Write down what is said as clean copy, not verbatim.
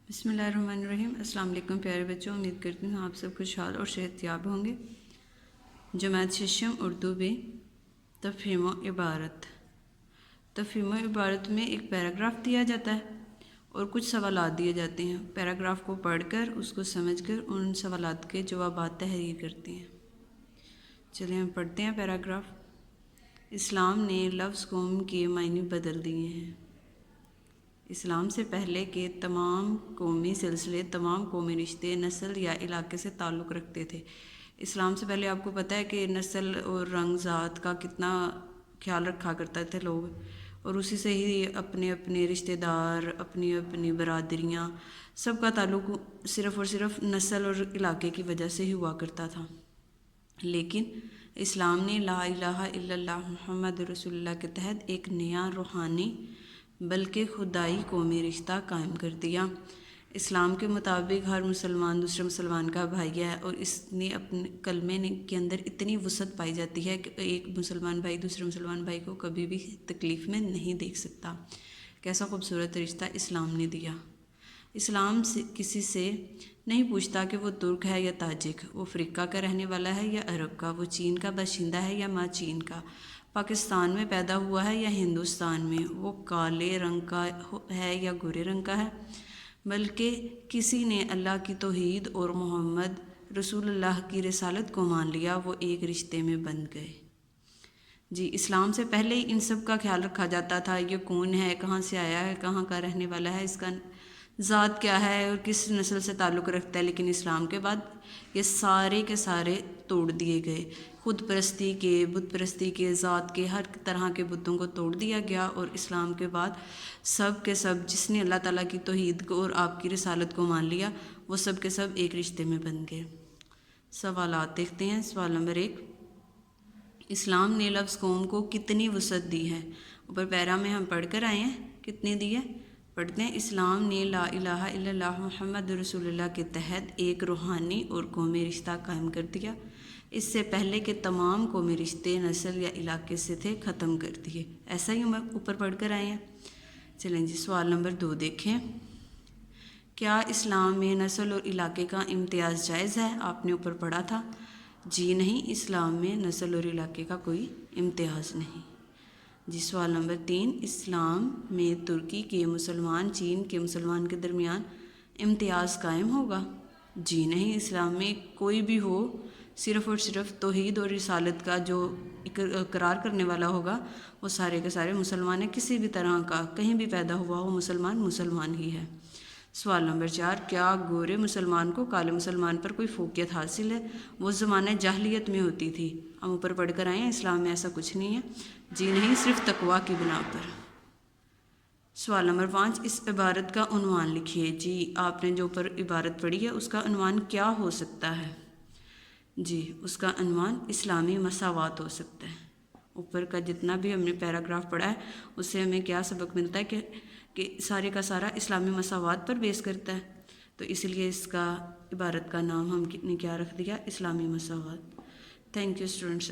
बिस्मिल्लाहिर्रहमानिर्रहीम। अस्सलाम वालेकुम प्यारे बच्चों, उम्मीद करती हूँ आप सब खुशहाल और सेहतयाब होंगे। जमात शिशम उर्दू में तफ़हीम व इबारत। तफ़हीम व इबारत में एक पैराग्राफ दिया जाता है और कुछ सवालात दिए जाते हैं। पैराग्राफ को पढ़कर उसको समझकर उन सवालात के जवाबात तहरीर करते हैं। चलिए हम पढ़ते हैं पैराग्राफ। इस्लाम ने लफ्ज़ कौम के मायने बदल दिए हैं। इस्लाम से पहले के तमाम कौमी सिलसिले, तमाम कौमी रिश्ते नस्ल या इलाके से ताल्लुक़ रखते थे। इस्लाम से पहले आपको पता है कि नस्ल और रंग ज़ात का कितना ख्याल रखा करते थे लोग, और उसी से ही अपने अपने रिश्तेदार, अपनी अपनी बरादरियाँ, सबका ताल्लुक़ सिर्फ़ और सिर्फ नस्ल और इलाके की वजह से ही हुआ करता था। लेकिन इस्लाम ने ला इलाहा इल्लल्लाह मुहम्मद रसूलुल्लाह के तहत एक नया रूहानी बल्कि खुदाई कौमी रिश्ता कायम कर दिया। इस्लाम के मुताबिक हर मुसलमान दूसरे मुसलमान का भाई है, और इसने अपने कलमे के अंदर इतनी वसअत पाई जाती है कि एक मुसलमान भाई दूसरे मुसलमान भाई को कभी भी तकलीफ़ में नहीं देख सकता। कैसा खूबसूरत रिश्ता इस्लाम ने दिया। इस्लाम से किसी से नहीं पूछता कि वो तुर्क है या ताजिक, वो अफ्रीका का रहने वाला है या अरब का, वो चीन का बाशिंदा है या माँ चीन का, पाकिस्तान में पैदा हुआ है या हिंदुस्तान में, वो काले रंग का है या गोरे रंग का है, बल्कि किसी ने अल्लाह की तौहीद और मोहम्मद रसूलुल्लाह की रिसालत को मान लिया, वो एक रिश्ते में बंध गए। जी, इस्लाम से पहले ही इन सब का ख्याल रखा जाता था। ये कौन है, कहाँ से आया है, कहाँ का रहने वाला है, इसका ज़ात क्या है और किस नस्ल से ताल्लुक़ रखता है। लेकिन इस्लाम के बाद ये सारे के सारे तोड़ दिए गए। खुद परस्ती के, बुत परस्ती के, ज़ात के, हर तरह के बुतों को तोड़ दिया गया, और इस्लाम के बाद सब के सब जिसने अल्लाह ताला की तौहीद को और आपकी रिसालत को मान लिया, वो सब के सब एक रिश्ते में बन गए। सवालात देखते हैं। सवाल नंबर 1, इस्लाम ने लफ्ज़ कौम को कितनी वसअत दी है। ऊपर पैरा में हम पढ़ कर आए हैं, कितनी दी है पढ़ते हैं। इस्लाम ने ला इलाहा इल्लल्लाह मुहम्मद रसूलुल्लाह के तहत एक रूहानी और कौमी रिश्ता कायम कर दिया। इससे पहले के तमाम कौमी रिश्ते नस्ल या इलाके से थे, ख़त्म कर दिए। ऐसा ही हम ऊपर पढ़ कर आए हैं। चलें जी, सवाल नंबर 2 देखें। क्या इस्लाम में नस्ल और इलाके का इम्तियाज़ जायज़ है। आपने ऊपर पढ़ा था जी नहीं, इस्लाम में नस्ल और इलाके का कोई इम्तियाज़ नहीं। जी, सवाल नंबर 3, इस्लाम में तुर्की के मुसलमान चीन के मुसलमान के दरमियान इम्तियाज़ कायम होगा। जी नहीं, इस्लाम में कोई भी हो, सिर्फ़ और सिर्फ तौहीद और रिसालत का जो इकरार करने वाला होगा, वो सारे के सारे मुसलमान है। किसी भी तरह का कहीं भी पैदा हुआ हो मुसलमान मुसलमान ही है। सवाल नंबर 4, क्या गोरे मुसलमान को काले मुसलमान पर कोई फ़ोकियत हासिल है। वो ज़माने जाहलियत में होती थी। हम ऊपर पढ़ कर आए हैं, इस्लाम में ऐसा कुछ नहीं है। जी नहीं, सिर्फ तकवा की बिना पर। सवाल नंबर 5, इस इबारत का उन्वान लिखिए। जी, आपने जो ऊपर इबारत पढ़ी है उसका उन्वान क्या हो सकता है। जी, उसका उन्वान इस्लामी मसावात हो सकता है। ऊपर का जितना भी हमने पैराग्राफ पढ़ा है उससे हमें क्या सबक मिलता है कि सारे का सारा इस्लामी मसावात पर बेस करता है। तो इसलिए इसका इबारत का नाम हमने क्या रख दिया, इस्लामी मसावात। Thank you students.